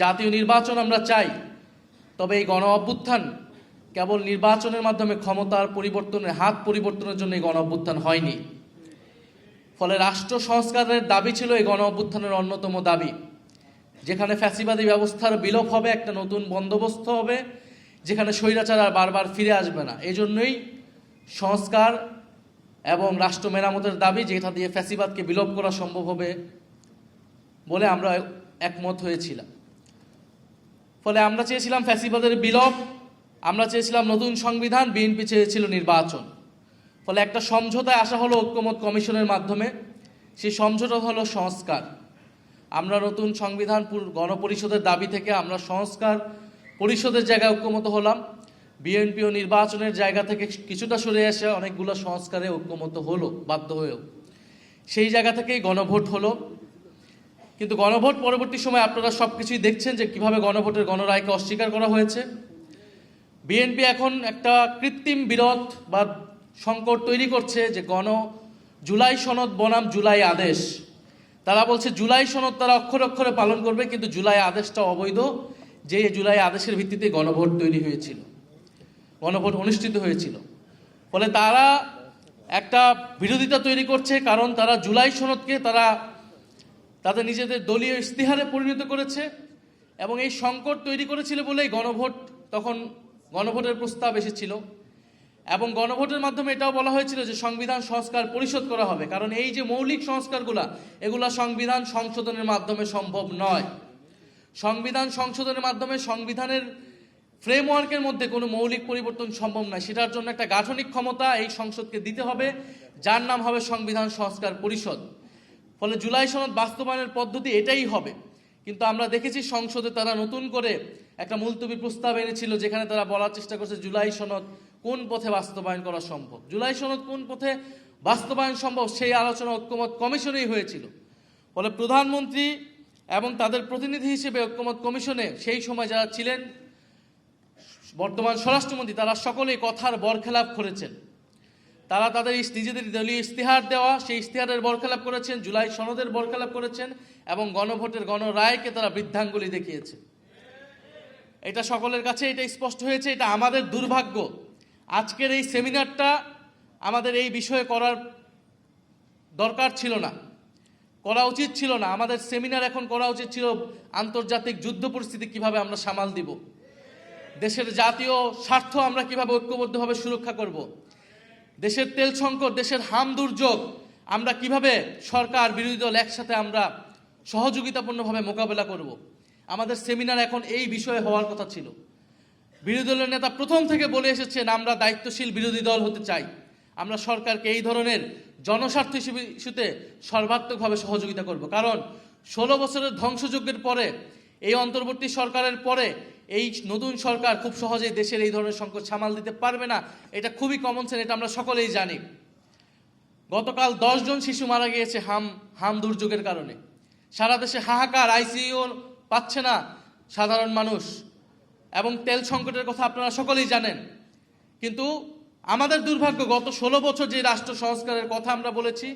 জাতীয় নির্বাচন আমরা চাই, তবে এই গণ অভ্যুত্থান কেবল নির্বাচনের মাধ্যমে ক্ষমতার পরিবর্তনের হাত পরিবর্তনের জন্য এই গণ অভ্যুত্থান হয়নি। ফলে রাষ্ট্র সংস্কারের দাবি ছিল এই গণ অভ্যুত্থানের অন্যতম দাবি, যেখানে ফ্যাসিবাদী ব্যবস্থার বিলোপ হবে, একটা নতুন বন্দোবস্ত হবে, যেখানে স্বৈরাচার আর বারবার ফিরে আসবে না। এই জন্যই সংস্কার এবং রাষ্ট্র মেরামতের দাবি, যেটা দিয়ে ফ্যাসিবাদকে বিলোপ করা সম্ভব হবে বলে আমরা একমত হয়েছিলাম। ফলে আমরা চেয়েছিলাম ফ্যাসিবাদের বিলোপ, আমরা চেয়েছিলাম নতুন সংবিধান, বিএনপি চেয়েছিল নির্বাচন। ফলে একটা সমঝোতায় আসা হলো ঐক্যমত কমিশনের মাধ্যমে। সেই সমঝোতা হলো সংস্কার। আমরা নতুন সংবিধান গণপরিষদের দাবি থেকে আমরা সংস্কার পরিষদের জায়গায় ঐক্যমত হলাম। বিএনপিও নির্বাচনের জায়গা থেকে কিছুটা সরে এসে অনেকগুলো সংস্কারে ঐক্যমত হলো বাধ্য হয়েও। সেই জায়গা থেকেই গণভোট হলো। কিন্তু গণভোট পরবর্তী সময় আপনারা সব কিছুই দেখছেন যে কিভাবে গণভোটের গণরায়কে অস্বীকার করা হয়েছে। বিএনপি এখন একটা কৃত্রিম বিরোধ বা সংকট তৈরি করছে যে জুলাই সনদ বনাম জুলাই আদেশ। তারা বলছে জুলাই সনদ তারা অক্ষরে অক্ষরে পালন করবে, কিন্তু জুলাই আদেশটা অবৈধ, যে জুলাই আদেশের ভিত্তিতে গণভোট তৈরি হয়েছিল, গণভোট অনুষ্ঠিত হয়েছিল। ফলে তারা একটা বিরোধিতা তৈরি করছে, কারণ তারা জুলাই সনদকে তাদের নিজেদের দলীয় ইশতেহারে পরিণত করেছে এবং এই সংকট তৈরি করেছিল বলেই গণভোটের প্রস্তাব এসেছিল। এবং গণভোটের মাধ্যমে এটাও বলা হয়েছিল যে সংবিধান সংস্কার পরিষদ করা হবে, কারণ এই যে মৌলিক এগুলা সংবিধান সংশোধনের মাধ্যমে সম্ভব নয়। সংবিধান সংশোধনের মাধ্যমে সংবিধানের ফ্রেমওয়ার্কের মধ্যে কোনো মৌলিক পরিবর্তন সম্ভব নয়। সেটার জন্য একটা গাঠনিক ক্ষমতা এই সংসদকে দিতে হবে, যার নাম হবে সংবিধান সংস্কার পরিষদ। ফলে জুলাই সনদ বাস্তবায়নের পদ্ধতি এটাই হবে। কিন্তু আমরা দেখেছি সংসদে তারা নতুন করে একটা মুলতবি প্রস্তাব এনেছিল, যেখানে তারা বলার চেষ্টা করছে জুলাই সনদ কোন পথে বাস্তবায়ন করা সম্ভব। জুলাই সনদ কোন পথে বাস্তবায়ন সম্ভব সেই আলোচনা ঐক্যমত কমিশনেই হয়েছিল। ফলে প্রধানমন্ত্রী এবং তাদের প্রতিনিধি হিসেবে ঐক্যমত কমিশনে সেই সময় যারা ছিলেন, বর্তমান স্বরাষ্ট্রমন্ত্রী, তারা সকলেই কথার বরখেলাপ করেছেন। তারা তাদের নিজেদের দলীয় ইশতেহার দেওয়া সেই ইশতেহারের বরখেলাপ করেছেন, জুলাই সনদের বরখেলাপ করেছেন এবং গণভোটের গণরায়কে তারা বৃদ্ধাঙ্গুলি দেখিয়েছে। এটা সকলের কাছে এটা স্পষ্ট হয়েছে। এটা আমাদের দুর্ভাগ্য। আজকের এই সেমিনারটা আমাদের এই বিষয়ে করার দরকার ছিল না, করা উচিত ছিল না। আমাদের সেমিনার এখন করা উচিত ছিল আন্তর্জাতিক যুদ্ধ পরিস্থিতি কিভাবে আমরা সামাল দিব, দেশের জাতীয় স্বার্থ আমরা কিভাবে ঐক্যবদ্ধভাবে সুরক্ষা করব, দেশের তেল সংকট, দেশের হাম দুর্যোগ আমরা কিভাবে সরকার বিরোধী দল একসাথে আমরা সহযোগিতাপূর্ণভাবে মোকাবেলা করব। আমাদের সেমিনার এখন এই বিষয়ে হওয়ার কথা ছিল। বিরোধী দলের নেতা প্রথম থেকে বলে এসেছেন আমরা দায়িত্বশীল বিরোধী দল হতে চাই, আমরা সরকারকে এই ধরনের জনস্বার্থ ইস্যুতে সর্বাত্মকভাবে সহযোগিতা করব। কারণ 16 বছরের ধ্বংসযজ্ঞের পরে, এই অন্তর্বর্তী সরকারের পরে এই নতুন সরকার খুব সহজেই দেশের এই ধরনের সংকট সামাল দিতে পারবে না। এটা খুবই কমন সেন্স, এটা আমরা সকলেই জানি। গতকাল 10 জন শিশু মারা গিয়েছে হাম দুর্যোগের কারণে। সারা দেশে হাহাকার, আইসিইউ পাচ্ছে না সাধারণ মানুষ, এবং তেল সংকটের কথা আপনারা সকলেই জানেন। কিন্তু আমাদের দুর্ভাগ্য, গত 16 বছর যে রাষ্ট্র সংস্কারের কথা আমরা বলেছি,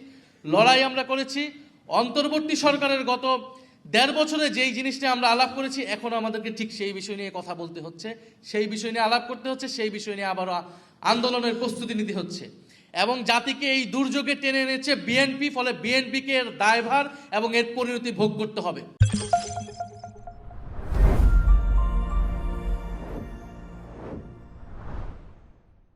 লড়াই আমরা করেছি, অন্তর্বর্তী সরকারের গত 1.5 বছরে যেই জিনিসটা আমরা আলাপ করেছি, এখন আমাদেরকে ঠিক সেই বিষয় নিয়ে কথা বলতে হচ্ছে, সেই বিষয় নিয়ে আলাপ করতে হচ্ছে, সেই বিষয় নিয়ে আবারও আন্দোলনের প্রস্তুতি নিতে হচ্ছে। এবং জাতিকে এই দুর্যোগে টেনে এনেছে বিএনপি। ফলে বিএনপিকে এর দায়ভার এবং এর পরিণতি ভোগ করতে হবে।